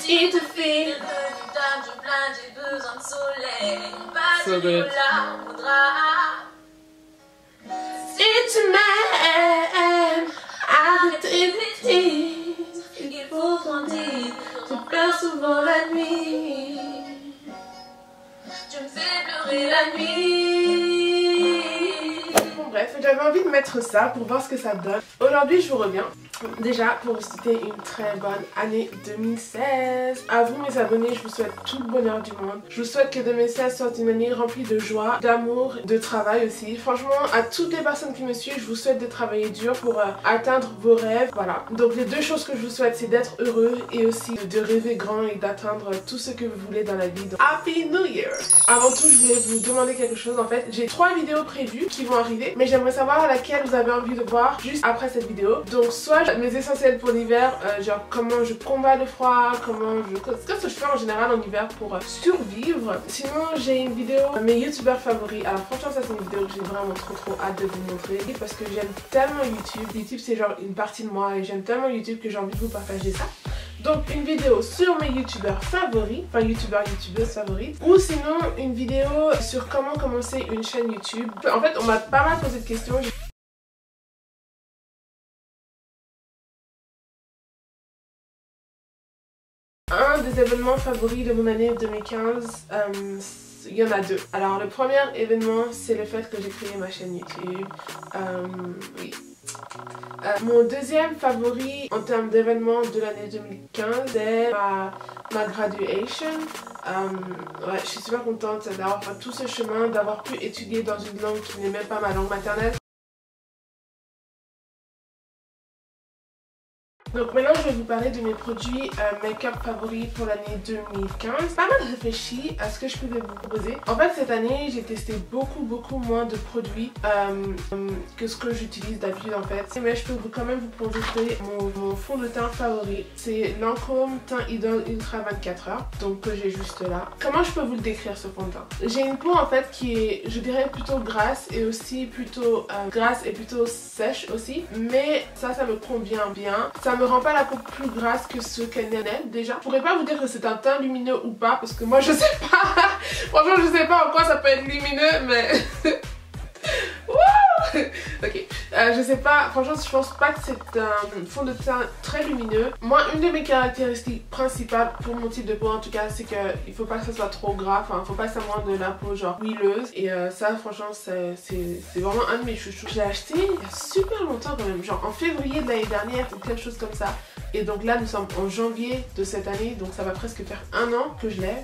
Si tu fais j'ai besoin de soleil. Pas So de good. Si tu m'aimes, arrête tes bêtises. Il faut qu'on dise, je pleure souvent la nuit. Tu me fais pleurer la nuit. Bon bref, j'avais envie de mettre ça pour voir ce que ça donne. Aujourd'hui je vous reviens déjà pour vous souhaiter une très bonne année 2016. À vous mes abonnés, je vous souhaite tout le bonheur du monde. Je vous souhaite que 2016 soit une année remplie de joie, d'amour, de travail aussi. Franchement, à toutes les personnes qui me suivent, je vous souhaite de travailler dur pour atteindre vos rêves. Voilà, donc les deux choses que je vous souhaite, c'est d'être heureux et aussi de rêver grand et d'atteindre tout ce que vous voulez dans la vie. Donc, Happy New Year! Avant tout, je voulais vous demander quelque chose. En fait, j'ai 3 vidéos prévues qui vont arriver, mais j'aimerais savoir laquelle vous avez envie de voir juste après cette vidéo. Donc soit mes essentiels pour l'hiver, genre comment je combats le froid, qu'est-ce que je fais en général en hiver pour survivre. Sinon j'ai une vidéo mes youtubeurs favoris. Alors franchement ça c'est une vidéo que j'ai vraiment trop hâte de vous montrer parce que j'aime tellement YouTube. YouTube c'est genre une partie de moi et j'aime tellement YouTube que j'ai envie de vous partager ça. Donc une vidéo sur mes youtubeurs favoris, enfin youtubeuses favorites, ou sinon une vidéo sur comment commencer une chaîne YouTube. En fait on m'a pas mal posé de questions. Un des événements favoris de mon année 2015, il y en a deux. Alors le premier événement c'est le fait que j'ai créé ma chaîne YouTube. Oui. Mon deuxième favori en termes d'événements de l'année 2015 c'est ma graduation. Ouais, je suis super contente d'avoir fait tout ce chemin, d'avoir pu étudier dans une langue qui n'est même pas ma langue maternelle. Donc maintenant je vais vous parler de mes produits make-up favoris pour l'année 2015. Pas mal réfléchi à ce que je pouvais vous proposer. En fait cette année j'ai testé beaucoup moins de produits que ce que j'utilise d'habitude en fait. Mais je peux quand même vous proposer mon fond de teint favori. C'est Lancôme Teint Idole Ultra 24 heures. Donc que j'ai juste là. Comment je peux vous le décrire ce fond de teint? J'ai une peau en fait qui est je dirais plutôt grasse et aussi plutôt grasse et plutôt sèche aussi. Mais ça me convient bien. Ça me rend pas la peau plus grasse que ce qu'elle n'est déjà. Je pourrais pas vous dire que c'est un teint lumineux ou pas parce que moi je sais pas. Franchement je sais pas en quoi ça peut être lumineux mais... Ok, je sais pas, franchement je pense pas que c'est un fond de teint très lumineux. Moi une de mes caractéristiques principales pour mon type de peau en tout cas c'est qu'il faut pas que ça soit trop gras, enfin faut pas que ça me rende de la peau genre huileuse. Et ça franchement c'est vraiment un de mes chouchous. Je l'ai acheté il y a super longtemps quand même, genre en février de l'année dernière ou quelque chose comme ça. Et donc là nous sommes en janvier de cette année, donc ça va presque faire 1 an que je l'ai,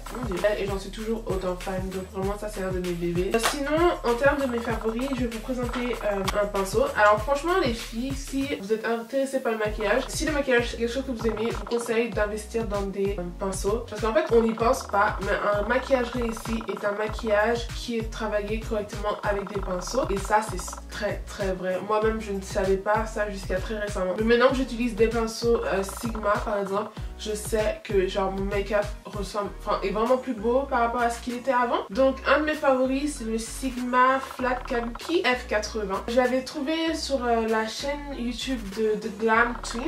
et j'en suis toujours autant fan, donc vraiment ça c'est un de mes bébés. Sinon en termes de mes favoris, je vais vous présenter un pinceau. Alors franchement les filles, si vous êtes intéressées par le maquillage, si le maquillage c'est quelque chose que vous aimez, je vous conseille d'investir dans des pinceaux. Parce qu'en fait on n'y pense pas, mais un maquillage réussi est un maquillage qui est travaillé correctement avec des pinceaux. Et ça c'est très vrai. Moi-même je ne savais pas ça jusqu'à très récemment. Mais maintenant que j'utilise des pinceaux Sigma par exemple, je sais que genre mon make-up ressemble, est vraiment plus beau par rapport à ce qu'il était avant. Donc un de mes favoris c'est le Sigma Flat Kabuki F80. Je l'avais trouvé sur la chaîne YouTube de Glam Twins.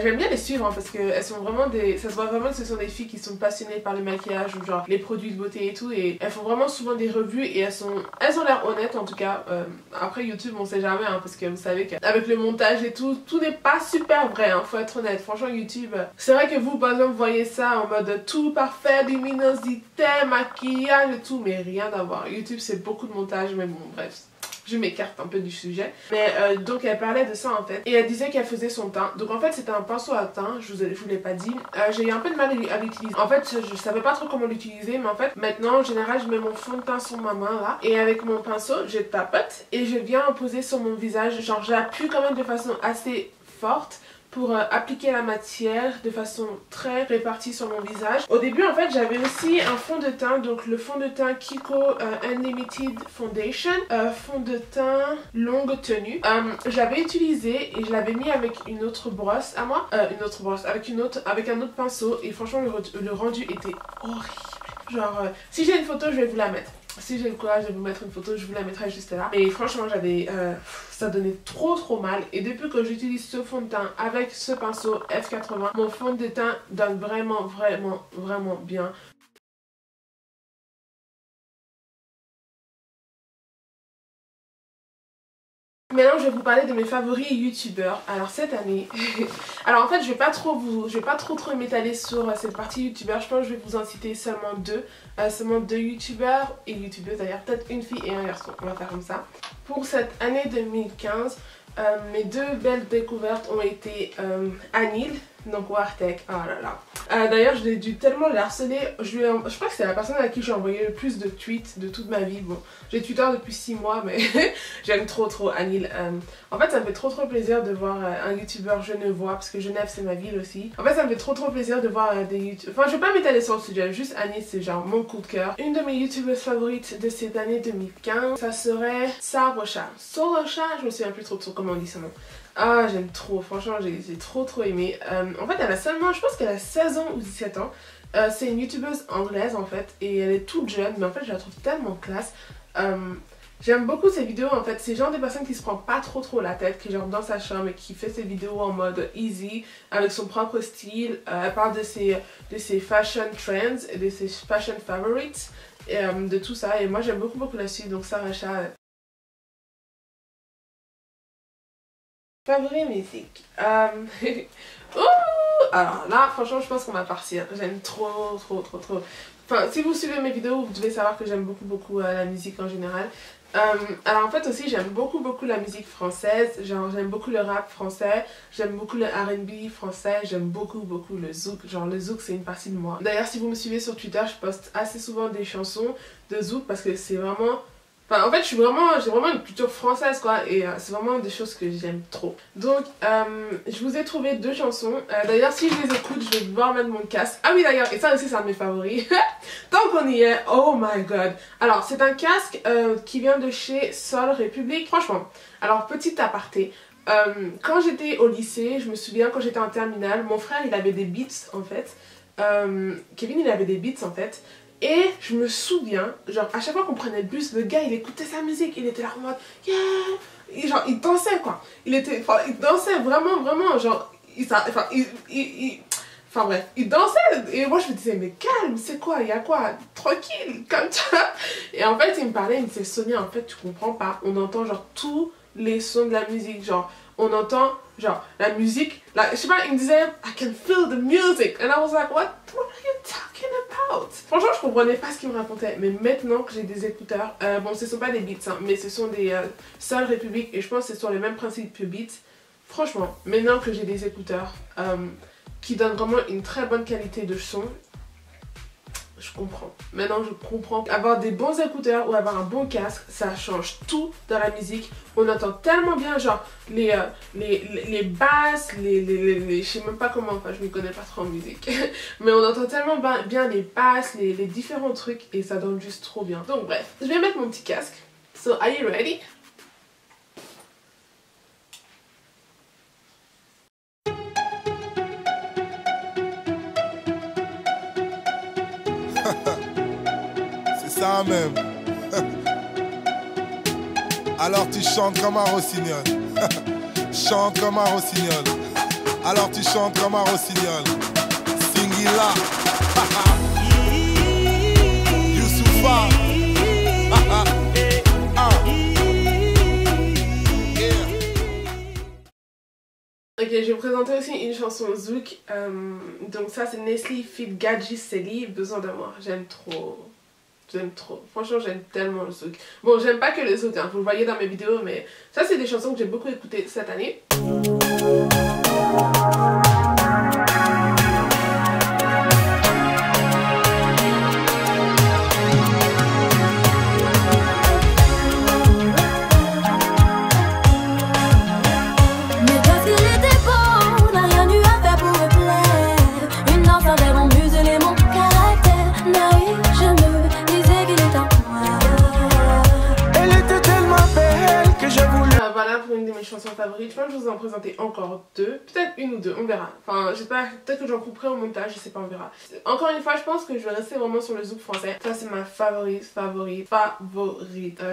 J'aime bien les suivre parce qu'elles sont vraiment ça se voit vraiment que ce sont des filles qui sont passionnées par le maquillage ou genre les produits de beauté et tout, et elles font vraiment souvent des revues et elles ont l'air honnêtes en tout cas. Après YouTube on sait jamais parce que vous savez qu'avec le montage et tout n'est pas super vrai, faut être honnête. Franchement YouTube, c'est vrai que vous par exemple voyez ça en mode tout parfait, luminosité, maquillage et tout, mais rien à voir. YouTube c'est beaucoup de montage, mais bon bref. Je m'écarte un peu du sujet. Mais donc elle parlait de ça en fait. Et elle disait qu'elle faisait son teint. Donc en fait c'était un pinceau à teint, je vous l'ai pas dit. J'ai eu un peu de mal à l'utiliser. En fait je savais pas trop comment l'utiliser. Mais en fait maintenant en général je mets mon fond de teint sur ma main là. Et avec mon pinceau je tapote et je viens en poser sur mon visage. Genre j'appuie quand même de façon assez forte pour appliquer la matière de façon très répartie sur mon visage. Au début en fait j'avais aussi un fond de teint, donc le fond de teint Kiko Unlimited Foundation, fond de teint longue tenue. Je l'avais utilisé et je l'avais mis avec une autre brosse à moi, avec un autre pinceau, et franchement le rendu était horrible. Genre si j'ai une photo je vais vous la mettre. Si j'ai le courage de vous mettre une photo, je vous la mettrai juste là. Mais franchement, ça donnait trop mal. Et depuis que j'utilise ce fond de teint avec ce pinceau F80, mon fond de teint donne vraiment bien. Maintenant, je vais vous parler de mes favoris youtubeurs. Alors cette année, alors en fait, je vais pas trop m'étaler sur cette partie youtubeur. Je pense que je vais vous en citer seulement deux youtubeurs et youtubeuses d'ailleurs, peut-être une fille et un garçon. On va faire comme ça. Pour cette année 2015, mes deux belles découvertes ont été Anil, donc Wartek, oh là là. D'ailleurs, je l'ai dû tellement le harceler, je crois que c'est la personne à qui j'ai envoyé le plus de tweets de toute ma vie. Bon, j'ai Twitter depuis 6 mois, mais j'aime trop Anil. En fait, ça me fait trop plaisir de voir un youtubeur genevois, parce que Genève c'est ma ville aussi. En fait, ça me fait trop plaisir de voir des youtubeurs. Enfin, je vais pas m'étaler sur le sujet, juste Anil, c'est genre mon coup de cœur. Une de mes youtubeuses favorites de cette année 2015, ça serait Sorocha. Sorocha, je me souviens plus trop comment on dit son nom. Ah, j'aime trop, franchement j'ai trop aimé. En fait, elle a seulement, je pense qu'elle a 16 ans ou 17 ans. C'est une youtubeuse anglaise en fait, et elle est toute jeune, mais en fait je la trouve tellement classe. J'aime beaucoup ses vidéos en fait, c'est genre des personnes qui se prend pas trop la tête, qui est genre dans sa chambre et qui fait ses vidéos en mode easy, avec son propre style. Elle parle de ses fashion trends et de ses fashion favorites, et de tout ça, et moi j'aime beaucoup la suite, donc Sorocha. Favori musique. Alors là, franchement, je pense qu'on va partir. J'aime trop. Enfin, si vous suivez mes vidéos, vous devez savoir que j'aime beaucoup la musique en général. Alors en fait aussi, j'aime beaucoup la musique française. Genre, j'aime beaucoup le rap français. J'aime beaucoup le R&B français. J'aime beaucoup le zouk. Genre, le zouk, c'est une partie de moi. D'ailleurs, si vous me suivez sur Twitter, je poste assez souvent des chansons de zouk parce que c'est vraiment... Enfin, en fait, j'ai vraiment une culture française quoi, et c'est vraiment des choses que j'aime trop. Donc, je vous ai trouvé deux chansons. D'ailleurs, si je les écoute, je vais devoir mettre mon casque. Ah oui, d'ailleurs, et ça aussi, c'est un de mes favoris. Tant qu'on y est, oh my god. Alors, c'est un casque qui vient de chez Sol République. Franchement, alors, petit aparté. Quand j'étais au lycée, je me souviens, quand j'étais en terminale, mon frère, il avait des Beats, en fait. Kevin, il avait des Beats, en fait. Et je me souviens, genre à chaque fois qu'on prenait le bus, le gars il écoutait sa musique, il était là en mode yeah, et genre il dansait quoi, il dansait vraiment, genre enfin bref, il dansait et moi je me disais mais calme, c'est quoi, il y a quoi, tranquille, comme ça. Et en fait il me parlait, il me disait Sonia en fait tu comprends pas, on entend genre tous les sons de la musique, genre on entend genre la musique, je sais pas, il me disait I can feel the music and I was like what are you talking about? Franchement je comprenais pas ce qu'il me racontait, mais maintenant que j'ai des écouteurs, bon ce sont pas des Beats hein, mais ce sont des Sol République et je pense que c'est sur les mêmes principes que Beats. Franchement, maintenant que j'ai des écouteurs qui donnent vraiment une très bonne qualité de son, je comprends. Maintenant je comprends. Avoir des bons écouteurs ou avoir un bon casque, ça change tout dans la musique. On entend tellement bien genre les basses, je sais même pas comment, enfin je ne connais pas trop en musique. Mais on entend tellement bien les basses, les différents trucs et ça donne juste trop bien. Donc bref, je vais mettre mon petit casque. So are you ready? Ça même. Alors tu chantes comme un rossignol. Chante comme un rossignol. Alors tu chantes comme un rossignol. Singila. Youssoufa. Ok, je vais vous présenter aussi une chanson zouk. Donc ça c'est Nesli Fit Gadji Seli, Besoin d'amour. J'aime trop. Franchement j'aime tellement le zouk. Bon j'aime pas que le zouk hein, vous le voyez dans mes vidéos, mais ça c'est des chansons que j'ai beaucoup écoutées cette année. favorites. Je pense que je vous en présenter encore 2, peut-être 1 ou 2, on verra. Enfin, j'espère, peut-être que j'en couperai au montage, je sais pas, on verra. Encore une fois, je pense que je vais rester vraiment sur le zouk français. Ça, c'est ma favorite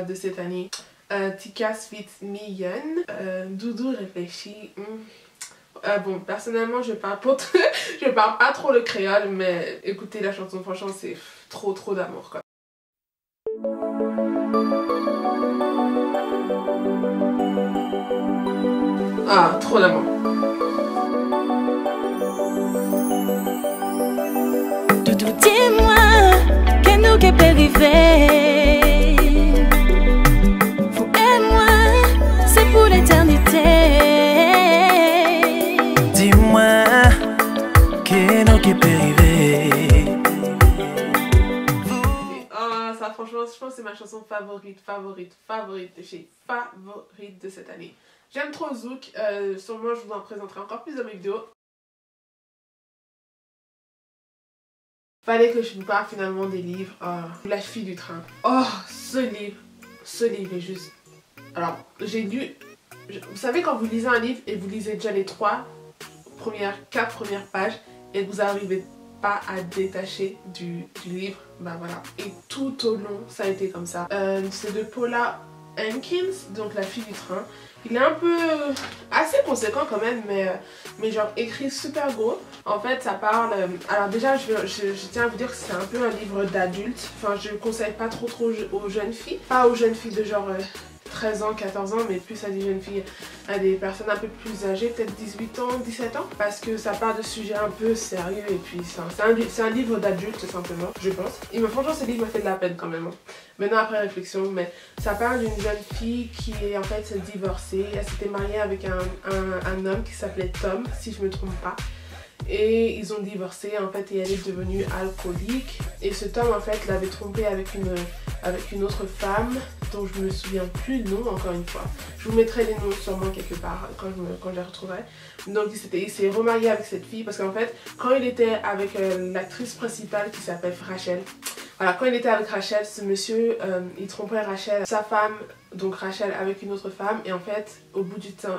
de cette année. Tika Sweet Million, Doudou réfléchi. Bon, personnellement, je parle pas trop le créole, mais écoutez la chanson, franchement, c'est trop d'amour, quoi. Ah, trop d'amour. Doudou, dis-moi, qu'est-ce nous qui peut arriver? Vous et moi, c'est pour l'éternité. Dis-moi, qu'est-ce nous qui peut arriver? Ah, ça, franchement, je pense que c'est ma chanson favorite de cette année. J'aime trop Zouk, sûrement je vous en présenterai encore plus dans mes vidéos. Fallait que je vous parle finalement des livres. La fille du train. Oh, ce livre est juste... Alors, j'ai lu... Vous savez quand vous lisez un livre et vous lisez déjà les 4 premières pages et vous n'arrivez pas à détacher du livre, bah voilà. Et tout au long, ça a été comme ça. C'est de Paula Hankins, donc La fille du train. Il est un peu assez conséquent quand même, mais genre écrit super gros. En fait, ça parle... alors déjà, je tiens à vous dire que c'est un peu un livre d'adulte. Enfin, je ne conseille pas trop aux jeunes filles. Pas aux jeunes filles de genre 13 ans, 14 ans, mais plus à des jeunes filles, à des personnes un peu plus âgées, peut-être 18 ans, 17 ans. Parce que ça parle de sujets un peu sérieux et puis c'est un livre d'adulte simplement, je pense. Et franchement, ce livre m'a fait de la peine quand même. Maintenant après réflexion, mais ça parle d'une jeune fille qui est en fait divorcée. Elle s'était mariée avec un homme qui s'appelait Tom, si je me trompe pas. Et ils ont divorcé en fait et elle est devenue alcoolique. Et ce Tom en fait l'avait trompée avec une autre femme dont je me souviens plus le nom encore une fois. Je vous mettrai les noms sûrement quelque part quand je les retrouverai. Donc il s'est remarié avec cette fille parce qu'en fait quand il était avec l'actrice principale qui s'appelle Rachel. Voilà, quand il était avec Rachel, ce monsieur, il trompait Rachel, sa femme, donc Rachel avec une autre femme. Et en fait, au bout du temps,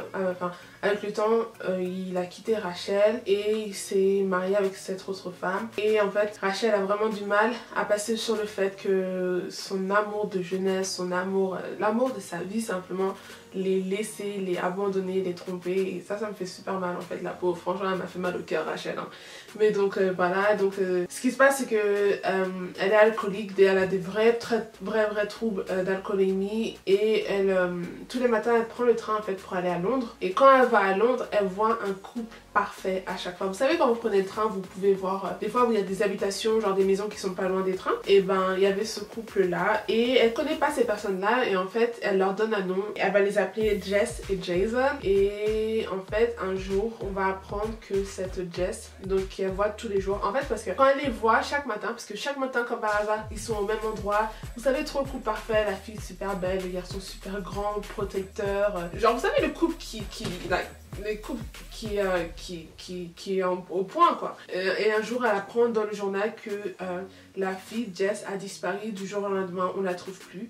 avec le temps, il a quitté Rachel et il s'est marié avec cette autre femme. Et en fait, Rachel a vraiment du mal à passer sur le fait que son amour de jeunesse, son amour, l'amour de sa vie simplement, les laisser, les abandonner, les tromper. Et ça me fait super mal en fait, la pauvre. Franchement, elle m'a fait mal au cœur, Rachel. Hein. Mais donc voilà, donc ce qui se passe, c'est que elle est alcoolique, elle a des vrais troubles d'alcoolémie et elle, tous les matins, elle prend le train en fait pour aller à Londres. Et quand elle va à Londres, elle voit un couple parfait à chaque fois. Vous savez, quand vous prenez le train, vous pouvez voir des fois où il y a des habitations, genre des maisons qui sont pas loin des trains. Et ben, il y avait ce couple-là et elle connaît pas ces personnes-là et en fait, elle leur donne un nom. Elle va les appeler Jess et Jason. Et en fait, un jour, on va apprendre que cette Jess, donc qui elle voit tous les jours, en fait, parce que quand elle les voit chaque matin, parce que chaque matin, comme par hasard, ils sont au même endroit. Vous savez, trop le couple parfait, la fille super belle, le garçon super grand, protecteur. Genre, vous savez, le couple les couples qui est au point quoi. Et un jour elle apprend dans le journal que la fille Jess a disparu du jour au lendemain, on la trouve plus.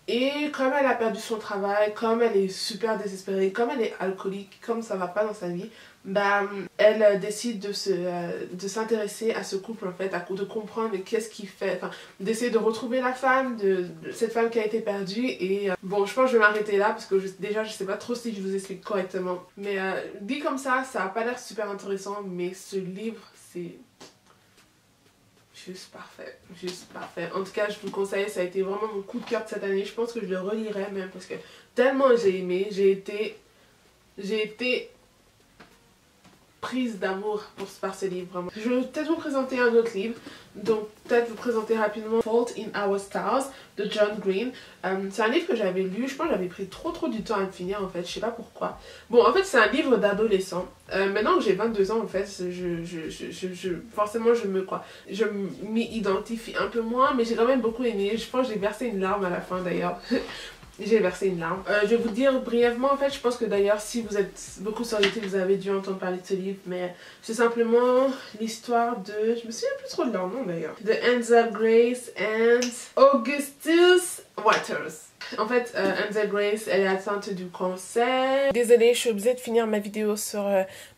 Et comme elle a perdu son travail, comme elle est super désespérée, comme elle est alcoolique, comme ça va pas dans sa vie, bah, elle décide de s'intéresser à ce couple en fait, de comprendre qu'est-ce qu'il fait, enfin d'essayer de retrouver la femme, cette femme qui a été perdue. Et bon, je pense que je vais m'arrêter là parce que déjà je sais pas trop si je vous explique correctement. Mais dit comme ça a pas l'air super intéressant, mais ce livre c'est... juste parfait. En tout cas, je vous le conseille, ça a été vraiment mon coup de cœur de cette année. Je pense que je le relirai même parce que tellement j'ai aimé, j'ai été prise d'amour par ce livre vraiment. Je vais peut-être vous présenter un autre livre, donc peut-être vous présenter rapidement Fault in Our Stars de John Green. C'est un livre que j'avais lu, je pense que j'avais pris trop du temps à le finir en fait, je sais pas pourquoi. Bon, en fait c'est un livre d'adolescent. Maintenant que j'ai 22 ans en fait, forcément je m'y identifie un peu moins, mais j'ai quand même beaucoup aimé. Je pense que j'ai versé une larme à la fin d'ailleurs. J'ai versé une larme. Je vais vous dire brièvement en fait, je pense que d'ailleurs si vous êtes beaucoup sur YouTube, vous avez dû entendre parler de ce livre, mais c'est simplement l'histoire de... je me souviens plus trop de leur nom d'ailleurs. De Enza Grace and Augustus Waters. En fait, Enza Grace, elle est atteinte du cancer. Désolée, je suis obligée de finir ma vidéo sur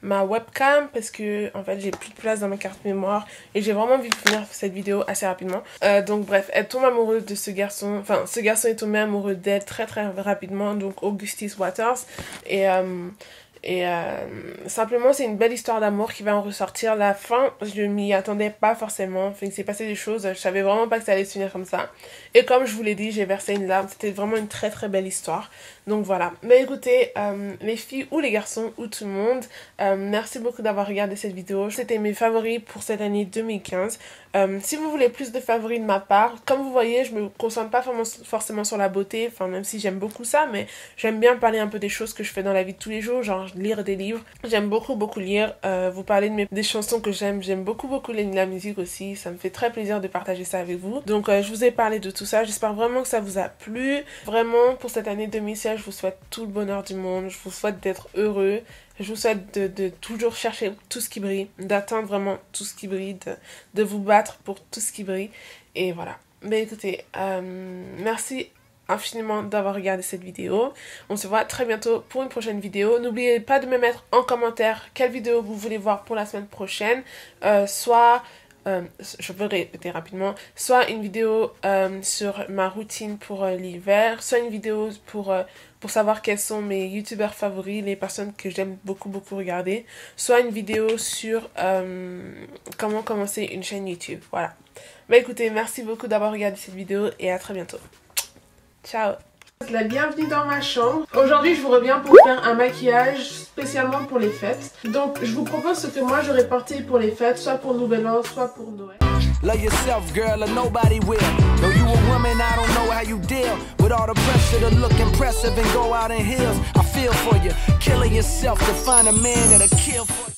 ma webcam parce que en fait j'ai plus de place dans ma carte mémoire et j'ai vraiment envie de finir cette vidéo assez rapidement. Donc bref, elle tombe amoureuse de ce garçon. Enfin, ce garçon est tombé amoureux d'elle très rapidement, donc Augustus Waters. Et simplement c'est une belle histoire d'amour qui va en ressortir. La fin, je m'y attendais pas forcément. Enfin, il s'est passé des choses, je savais vraiment pas que ça allait se finir comme ça. Et comme je vous l'ai dit, j'ai versé une larme. C'était vraiment une très belle histoire. Donc voilà. Mais écoutez, les filles ou les garçons ou tout le monde, merci beaucoup d'avoir regardé cette vidéo. C'était mes favoris pour cette année 2015. Si vous voulez plus de favoris de ma part, comme vous voyez, je me concentre pas forcément sur la beauté, enfin même si j'aime beaucoup ça, mais j'aime bien parler un peu des choses que je fais dans la vie de tous les jours, genre lire des livres. J'aime beaucoup lire, vous parler des chansons que j'aime beaucoup la musique aussi, ça me fait très plaisir de partager ça avec vous. Donc je vous ai parlé de tout ça, j'espère vraiment que ça vous a plu. Vraiment pour cette année 2016, je vous souhaite tout le bonheur du monde, je vous souhaite d'être heureux. Je vous souhaite de toujours chercher tout ce qui brille, d'atteindre vraiment tout ce qui brille, de vous battre pour tout ce qui brille. Et voilà. Mais écoutez, merci infiniment d'avoir regardé cette vidéo. On se voit très bientôt pour une prochaine vidéo. N'oubliez pas de me mettre en commentaire quelle vidéo vous voulez voir pour la semaine prochaine. Je vais répéter rapidement, soit une vidéo sur ma routine pour l'hiver, soit une vidéo pour savoir quels sont mes youtubeurs favoris, les personnes que j'aime beaucoup regarder, soit une vidéo sur comment commencer une chaîne YouTube. Voilà. Bah écoutez, merci beaucoup d'avoir regardé cette vidéo et à très bientôt. Ciao. La bienvenue dans ma chambre. Aujourd'hui je vous reviens pour faire un maquillage spécialement pour les fêtes. Donc je vous propose ce que moi j'aurais porté pour les fêtes, soit pour Nouvel An, soit pour Noël. Love yourself, girl, or nobody will. Though you a woman, I don't know how you deal with all the pressure to look impressive and go out in heels. I feel for you, killing yourself to find a man that'll kill for you.